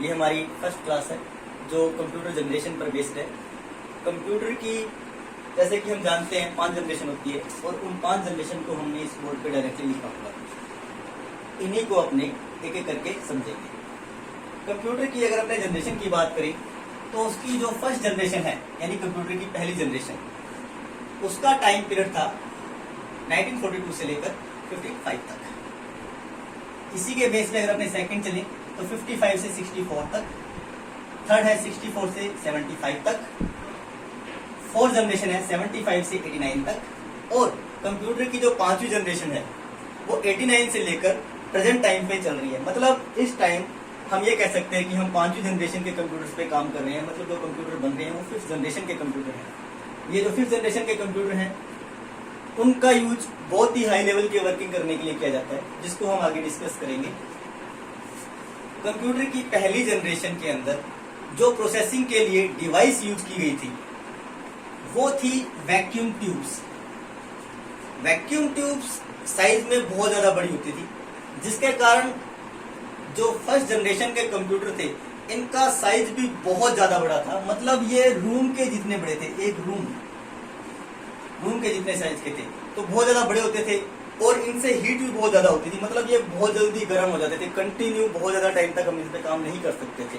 ये हमारी first class है जो कंप्यूटर जनरेशन पर बेस्ड है। कंप्यूटर की जैसे कि हम जानते हैं 5 जनरेशन होती है और उन 5 जनरेशन को हमने इस बोर्ड पे डायरेक्टली लिखा हुआ है। इन्हीं को अपने एक एक करके समझेंगे। कंप्यूटर की अगर अपने जनरेशन की बात करें तो उसकी जो फर्स्ट जनरेशन है यानी कंप्यूटर की पहली जनरेशन, उसका टाइम पीरियड था 1942 से लेकर 55 तक। इसी के बेस पे अगर अपने सेकंड चले तो 55 से 64 तक, थर्ड है 64 से 75 तक, फोर्थ जनरेशन है 75 से 89 तक और कंप्यूटर की जो 5वीं जनरेशन है वो 89 से लेकर प्रेजेंट टाइम पे चल रही है। मतलब इस टाइम हम ये कह सकते हैं कि हम 5वीं जनरेशन के कंप्यूटर्स पे काम कर रहे हैं। मतलब जो कंप्यूटर बन रहे हैं वो 5th जनरेशन के कंप्यूटर हैं। ये जो 5th जनरेशन के कंप्यूटर हैं उनका यूज बहुत ही हाई लेवल के वर्किंग करने के लिए किया जाता है, जिसको हम आगे डिस्कस करेंगे। कंप्यूटर की पहली जनरेशन के अंदर जो प्रोसेसिंग के लिए डिवाइस यूज की गई थी वो थी vacuum tubes. Vacuum tubes size में बहुत ज्यादा बड़ी होती थी, जिसके कारण जो फर्स्ट जनरेशन के कंप्यूटर थे इनका साइज भी बहुत ज्यादा बड़ा था। मतलब ये रूम के जितने बड़े थे, एक रूम के जितने साइज के थे, तो बहुत ज्यादा बड़े होते थे और इनसे हीट भी बहुत ज्यादा होती थी। मतलब ये बहुत जल्दी गर्म हो जाते थे, कंटिन्यू बहुत ज्यादा टाइम तक हम इस पे काम नहीं कर सकते थे।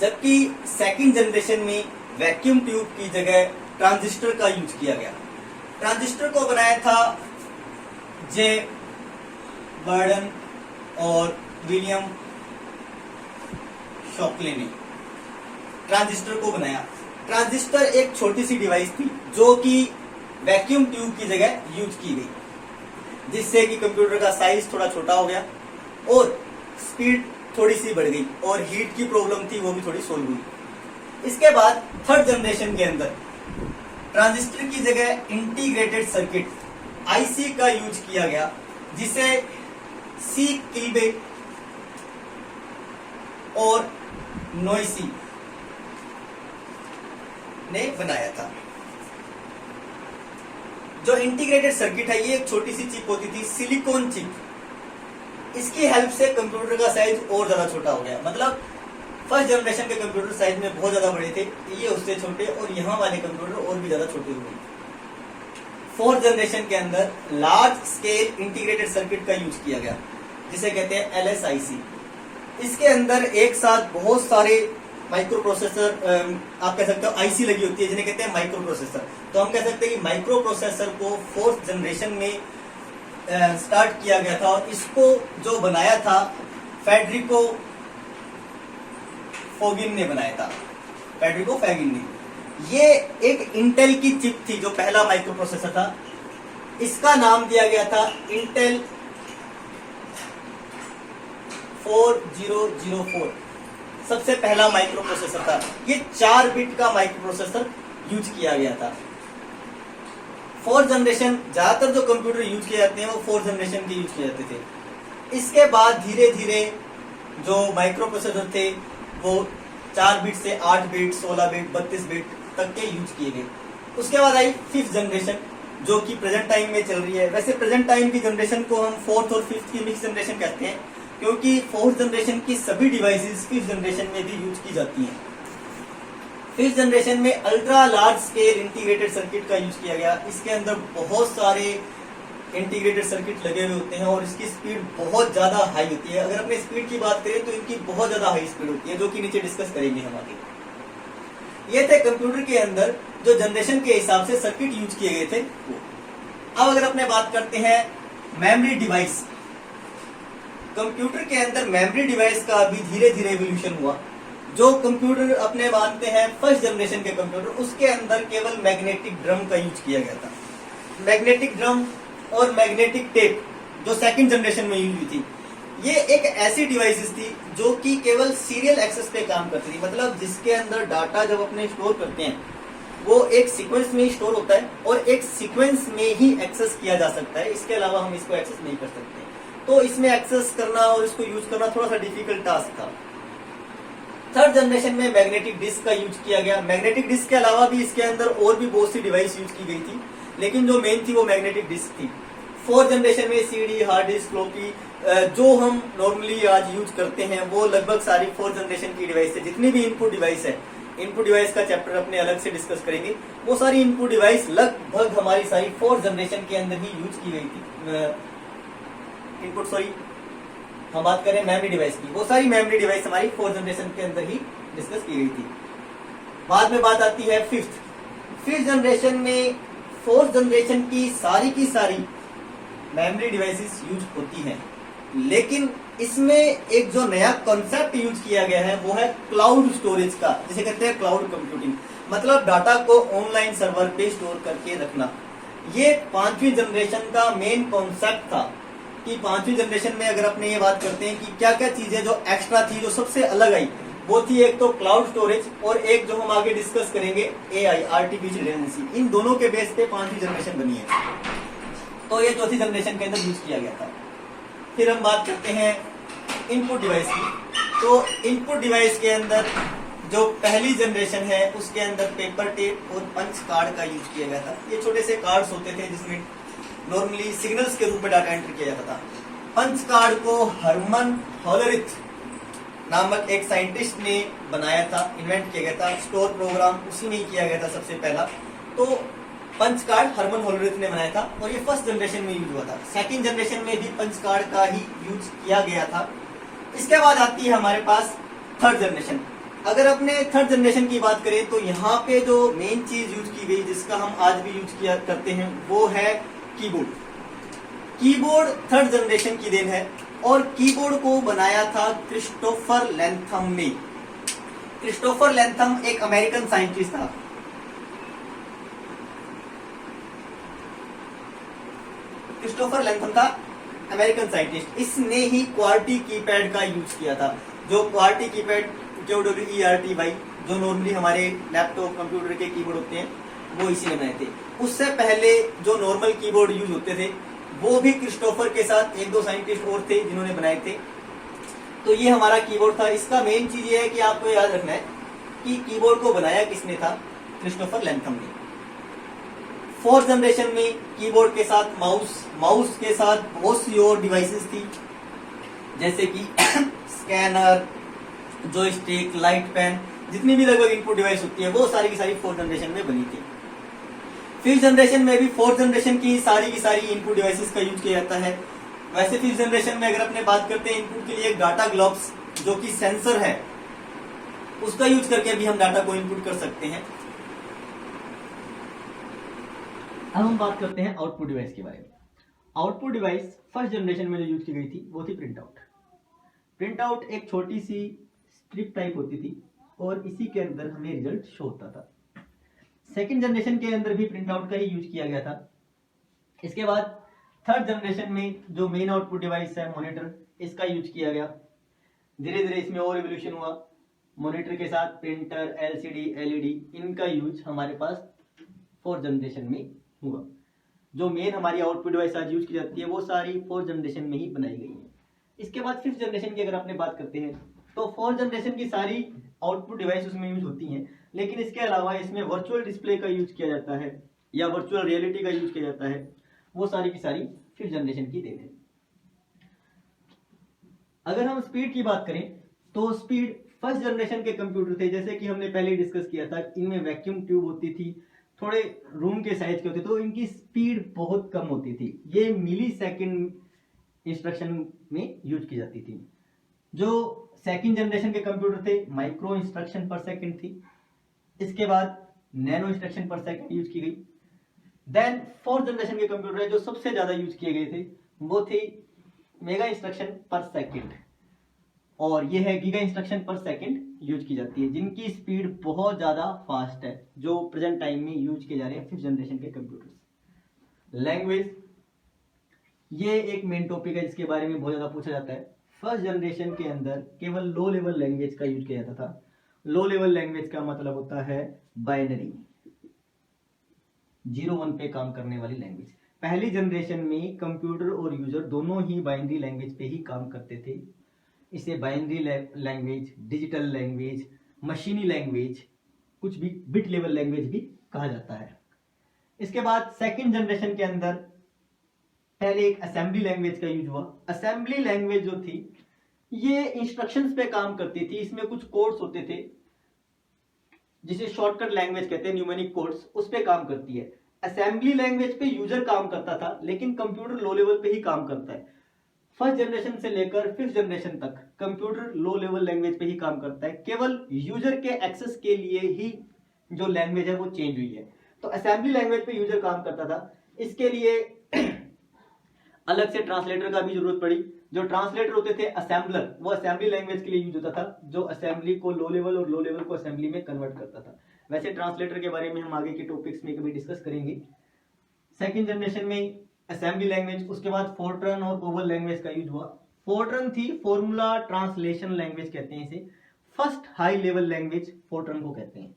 जबकि सेकंड जनरेशन में वैक्यूम ट्यूब की जगह ट्रांजिस्टर का यूज किया गया। ट्रांजिस्टर को बनाया था जे बर्डन और विलियम शॉकले ने ट्रांजिस्टर को बनाया। ट्रांजिस्टर एक छोटी सी डिवाइस थी जो कि वैक्यूम ट्यूब की जगह यूज की गई, जिससे कि कंप्यूटर का साइज थोड़ा छोटा हो गया और स्पीड थोड़ी सी बढ़ गई और हीट की प्रॉब्लम थी वो भी थोड़ी सोल्व हुई। इसके बाद थर्ड जनरेशन के अंदर ट्रांजिस्टर की जगह इंटीग्रेटेड सर्किट आईसी का यूज किया गया, जिसे सी किल्बे और नोइसी ने बनाया था। जो इंटीग्रेटेड सर्किट है ये एक छोटी सी चिप होती थी, सिलिकॉन चिप। इसकी हेल्प से कंप्यूटर का साइज और ज्यादा छोटा हो गया। मतलब फर्स्ट जनरेशन के कंप्यूटर साइज में बहुत ज्यादा बड़े थे, ये उससे छोटे और यहाँ वाले कंप्यूटर और भी ज्यादा छोटे हुए। फोर्थ जनरेशन के अंदर लार्ज स्केल इंटीग्रेटेड सर्किट का यूज किया गया, जिसे कहते हैं एलएसआईसी। इसके अंदर एक साथ बहुत सारे माइक्रो प्रोसेसर, आप कह सकते हो आईसी लगी होती है, जिन्हें कहते हैं माइक्रो प्रोसेसर। तो हम कह सकते हैं कि माइक्रो प्रोसेसर को फोर्थ जनरेशन में स्टार्ट किया गया था और इसको जो बनाया था फेडरिको फोगिन ने बनाया था। फेडरिको फोगिन ने। ये एक इंटेल की चिप थी जो पहला माइक्रो प्रोसेसर था। इसका नाम दिया गया था इंटेल 4004। सबसे पहला माइक्रो प्रोसेसर था। ये 4 बिट का माइक्रो प्रोसेसर यूज किया गया था। फोर्थ जनरेशन, ज्यादातर जो कंप्यूटर यूज किए जाते हैं वो फोर्थ जनरेशन के यूज किए जाते थे। इसके बाद धीरे धीरे जो माइक्रो प्रोसेसर थे वो 4 बिट से 8 बिट, 16 बिट, 32 बिट तक के यूज किए गए। उसके बाद आई 5th जनरेशन जो कि प्रेजेंट टाइम में चल रही है। वैसे प्रेजेंट टाइम की जनरेशन को हम 4th और 5th की मिक्स जनरेशन कहते हैं, क्योंकि 4th जनरेशन की सभी डिवाइसेस 5th जनरेशन में भी यूज की जाती हैं। 5th जनरेशन में ultra large scale integrated circuit का यूज किया गया। इसके अंदर बहुत सारे इंटीग्रेटेड सर्किट लगे हुए होते हैं और इसकी स्पीड बहुत ज्यादा हाई होती है। अगर अपने स्पीड की बात करें तो इनकी बहुत ज्यादा हाई स्पीड होती है, जो कि नीचे डिस्कस करेंगे हम आगे। ये थे कंप्यूटर के अंदर जो जनरेशन के हिसाब से सर्किट यूज किए गए थे वो। अब अगर अपने बात करते हैं मेमोरी डिवाइस, कंप्यूटर के अंदर मेमोरी डिवाइस का भी धीरे धीरे एवोल्यूशन हुआ। जो कंप्यूटर अपने मानते हैं फर्स्ट जनरेशन के कंप्यूटर, उसके अंदर केवल मैग्नेटिक ड्रम का यूज किया गया था। मैग्नेटिक ड्रम और मैग्नेटिक टेप जो सेकंड जनरेशन में यूज हुई थी, ये एक ऐसी डिवाइसेस थी जो कि केवल सीरियल एक्सेस पे काम करती थी। मतलब जिसके अंदर डाटा जब अपने स्टोर करते हैं वो एक सीक्वेंस में ही स्टोर होता है और एक सीक्वेंस में ही एक्सेस किया जा सकता है, इसके अलावा हम इसको एक्सेस नहीं कर सकते। तो इसमें एक्सेस करना और इसको यूज करना थोड़ा सा डिफिकल्ट टास्क था। थर्ड जनरेशन में मैग्नेटिक डिस्क का यूज किया गया। मैग्नेटिक डिस्क के अलावा भी इसके अंदर और भी बहुत सी डिवाइस यूज की गई थी, लेकिन जो मेन थी वो मैग्नेटिक डिस्क थी। फोर्थ जनरेशन में सीडी, हार्ड डिस्क, फ्लॉपी जो हम नॉर्मली आज यूज करते हैं वो लगभग सारी फोर्थ जनरेशन की डिवाइस है। जितनी भी इनपुट डिवाइस है, इनपुट डिवाइस का चैप्टर अपने अलग से डिस्कस करेंगे, वो सारी इनपुट डिवाइस लगभग हमारी सारी फोर्थ जनरेशन के अंदर ही यूज की गई थी। इनपुट सॉरी हम बात करें मेमोरी डिवाइस की, वो सारी मेमोरी डिवाइस हमारी फोर्थ जनरेशन के अंदर ही डिस्कस की गई थी। बाद में बात आती है फिफ्थ जनरेशन में फोर्थ जनरेशन की सारी मेमोरी डिवाइसेस यूज होती हैं, लेकिन इसमें एक जो नया कॉन्सेप्ट यूज किया गया है वो है क्लाउड स्टोरेज का, जिसे कहते हैं क्लाउड कंप्यूटिंग। मतलब डाटा को ऑनलाइन सर्वर पे स्टोर करके रखना। ये पांचवी जनरेशन का मेन कॉन्सेप्ट था कि पांचवी जनरेशन में अगर अपने ये बात करते हैं कि क्या क्या चीजें जो एक्स्ट्रा थी, जो सबसे अलग आई, वो थी एक तो क्लाउड स्टोरेज और एक जो हम आगे डिस्कस करेंगे एआई, आर्टिफिशियल इंटेलिजेंस। इन दोनों के बेस पे पांचवी जनरेशन बनी है। तो ये चौथी जनरेशन के अंदर यूज किया गया था। फिर हम बात करते हैं इनपुट डिवाइस की। तो इनपुट डिवाइस के अंदर जो पहली जनरेशन है उसके अंदर पेपर टेप और पंच कार्ड का यूज किया गया था। ये छोटे से कार्ड्स होते थे जिसमें नॉर्मली सिग्नल्स के रूप में डाटा एंटर किया जाता था। पंच कार्ड को हरमन होलरिथ नामक एक साइंटिस्ट ने बनाया था, इन्वेंट किया गया था। स्टोर प्रोग्राम उसी में ही किया गया था सबसे पहला। तो पंच कार्ड हरमन होलरिथ ने बनाया था और ये फर्स्ट जनरेशन में यूज हुआ था। सेकंड जनरेशन में भी पंच कार्ड का ही यूज किया गया था। इसके बाद आती है हमारे पास थर्ड जनरेशन। अगर अपने थर्ड जनरेशन की बात करें तो यहाँ पे जो मेन चीज यूज की गई, जिसका हम आज भी यूज किया करते हैं, वो है कीबोर्ड। कीबोर्ड थर्ड जनरेशन की देन है और कीबोर्ड को बनाया था क्रिस्टोफर लैंथम ने। क्रिस्टोफर लैंथम एक अमेरिकन साइंटिस्ट था। क्रिस्टोफर लैंथम था अमेरिकन साइंटिस्ट। इसने ही क्वार्टी कीपैड का यूज किया था। जो क्वार्टी कीपैड QWERTY जो नॉर्मली हमारे लैपटॉप कंप्यूटर के कीबोर्ड होते हैं, वो इसी ने बनाए थे। उससे पहले जो नॉर्मल कीबोर्ड यूज होते थे वो भी क्रिस्टोफर के साथ एक दो साइंटिस्ट और थे जिन्होंने बनाए थे। तो ये हमारा कीबोर्ड था। इसका मेन चीज ये है कि आपको याद रखना है कि कीबोर्ड को बनाया किसने था, क्रिस्टोफर लैंथम ने। फोर्थ जनरेशन में कीबोर्ड के साथ माउस के साथ बहुत सी और डिवाइसेस थी, जैसे कि स्कैनर, जॉयस्टिक, लाइट पेन, जितनी भी लगभग इनपुट डिवाइस होती है वो सारी की सारी फोर्थ जनरेशन में बनी थी। फिफ्थ जनरेशन में भी फोर्थ जनरेशन की सारी इनपुट डिवाइसेस का यूज किया जाता है। वैसे फिफ्थ जनरेशन में अगर अपने बात करते हैं इनपुट के लिए डाटा ग्लोब्स जो कि सेंसर है, उसका यूज करके भी हम डाटा को इनपुट कर सकते हैं। अब हम बात करते हैं आउटपुट डिवाइस के बारे में। आउटपुट डिवाइस फर्स्ट जनरेशन में जो यूज की गई थी वो थी प्रिंट आउट। प्रिंट आउट एक छोटी सी स्ट्रिप टाइप होती थी और इसी के अंदर हमें रिजल्ट शो होता था। सेकेंड जनरेशन के अंदर भी प्रिंट आउट का ही यूज किया गया था। इसके बाद थर्ड जनरेशन में जो मेन आउटपुट डिवाइस है मॉनिटर, इसका यूज किया गया। धीरे धीरे इसमें और रिवोल्यूशन हुआ। मॉनिटर के साथ प्रिंटर, LCD, LED, इनका यूज हमारे पास फोर्थ जनरेशन में हुआ। जो मेन हमारी आउटपुट डिवाइस आज यूज की जाती है वो सारी फोर्थ जनरेशन में ही बनाई गई है। इसके बाद फिफ्थ जनरेशन की अगर आपने बात करते हैं तो फोर्थ जनरेशन की सारी आउटपुट डिवाइस उसमें यूज होती हैं, लेकिन इसके अलावा इसमें वर्चुअल डिस्प्ले का यूज किया जाता है या वर्चुअल रियलिटी का यूज किया जाता है। वो सारी की सारी फिफ्थ जनरेशन की देन है। अगर हम स्पीड की बात करें तो स्पीड फर्स्ट जनरेशन के कंप्यूटर थे, जैसे कि हमने पहले डिस्कस किया था, इनमें वैक्यूम ट्यूब होती थी, थोड़े रूम के साइज के होते, तो इनकी स्पीड बहुत कम होती थी। ये मिली सेकेंड इंस्ट्रक्शन में यूज की जाती थी। जो सेकंड जनरेशन के कंप्यूटर थे माइक्रो इंस्ट्रक्शन पर सेकंड थी। इसके बाद नैनो इंस्ट्रक्शन पर सेकंड यूज की गई। देन फोर्थ जनरेशन के कंप्यूटर जो सबसे ज्यादा यूज किए गए थे वो थे मेगा इंस्ट्रक्शन पर सेकंड, और ये है गीगा इंस्ट्रक्शन पर सेकंड यूज की जाती है, जिनकी स्पीड बहुत ज्यादा फास्ट है, जो प्रेजेंट टाइम में यूज किए जा रहे हैं फिफ्थ जनरेशन के कंप्यूटर्स। लैंग्वेज, ये एक मेन टॉपिक है जिसके बारे में बहुत ज्यादा पूछा जाता है। फर्स्ट जनरेशन के अंदर केवल लो लेवल लैंग्वेज का यूज किया जाता था। लो लेवल लैंग्वेज का मतलब होता है बाइनरी, 0-1 पे काम करने वाली लैंग्वेज। पहली जनरेशन में कंप्यूटर और यूजर दोनों ही बाइनरी लैंग्वेज पे ही काम करते थे। इसे बाइनरी लैंग्वेज, डिजिटल लैंग्वेज, मशीनी लैंग्वेज, कुछ भी बिट लेवल लैंग्वेज भी कहा जाता है। इसके बाद सेकंड जनरेशन के अंदर पहले एक असेंबली लैंग्वेज का यूज हुआ। असेंबली लैंग्वेज जो थी ये इंस्ट्रक्शंस पे काम करती थी, इसमें कुछ कोड्स होते थे जिसे शॉर्टकट लैंग्वेज कहते हैं, न्यूमेरिक कोड्स, उस पे काम करती है। असेंबली लैंग्वेज पे यूजर काम करता था, लेकिन कंप्यूटर लो लेवल पे ही काम करता है। फर्स्ट जनरेशन से लेकर फिफ्थ जनरेशन तक कंप्यूटर लो लेवल लैंग्वेज पे ही काम करता है, केवल यूजर के एक्सेस के लिए ही जो लैंग्वेज है वो चेंज हुई है। तो असेंबली लैंग्वेज पे यूजर काम करता था, इसके लिए अलग से ट्रांसलेटर का भी जरूरत पड़ी। जो ट्रांसलेटर होते थे असेंबलर, वो असेंबली लैंग्वेज के लिए यूज होता था, जो असेंबली को लो लेवल और लो लेवल को असेंबली में कन्वर्ट करता था। वैसे ट्रांसलेटर के बारे में हम आगे के टॉपिक्स में कभी डिस्कस करेंगे। सेकेंड जनरेशन में असेंबली लैंग्वेज, उसके बाद फोर्ट्रन और कोबोल लैंग्वेज का यूज हुआ। फोर्ट्रन थी फॉर्मूला ट्रांसलेशन लैंग्वेज कहते हैं इसे, first high level language Fortran को कहते हैं।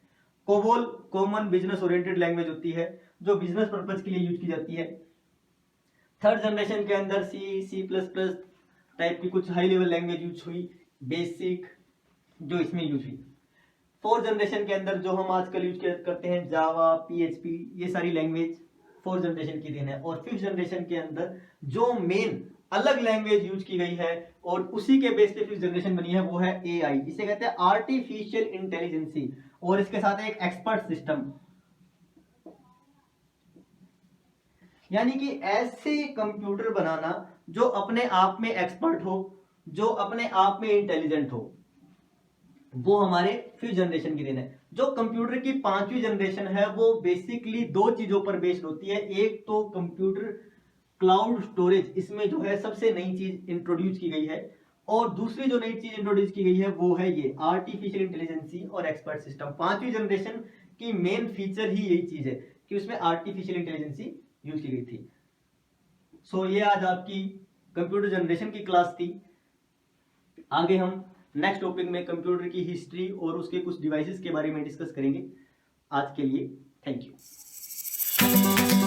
COBOL common business oriented language होती है, जो बिजनेस पर्पज के लिए यूज की जाती है। थर्ड जनरेशन के अंदर C++ टाइप की कुछ हाई लेवल लैंग्वेज यूज हुई, बेसिक जो इसमें यूज हुई। फोर्थ जनरेशन के अंदर जो हम आजकल यूज करते हैं जावा, PHP, ये सारी लैंग्वेज फोर्थ जनरेशन की देन है। और फिफ्थ जनरेशन के अंदर जो मेन अलग लैंग्वेज यूज की गई है और उसी के बेस पे फिफ्थ जनरेशन बनी है वो है AI, इसे कहते हैं आर्टिफिशियल इंटेलिजेंसी, और इसके साथ एक एक्सपर्ट सिस्टम, यानी कि ऐसे कंप्यूटर बनाना जो अपने आप में एक्सपर्ट हो, जो अपने आप में इंटेलिजेंट हो, वो हमारे फिफ्थ जनरेशन की देन है। जो कंप्यूटर की पांचवी जनरेशन है वो बेसिकली दो चीजों पर बेस्ड होती है। एक तो कंप्यूटर क्लाउड स्टोरेज, इसमें जो है सबसे नई चीज इंट्रोड्यूस की गई है, और दूसरी जो नई चीज इंट्रोड्यूस की गई है वो है ये आर्टिफिशियल इंटेलिजेंसी और एक्सपर्ट सिस्टम। पांचवी जनरेशन की मेन फीचर ही यही चीज है कि उसमें आर्टिफिशियल इंटेलिजेंसी यूज की गई थी। सो ये आज आपकी कंप्यूटर जनरेशन की क्लास थी। आगे हम नेक्स्ट टॉपिक में कंप्यूटर की हिस्ट्री और उसके कुछ डिवाइसेस के बारे में डिस्कस करेंगे। आज के लिए थैंक यू।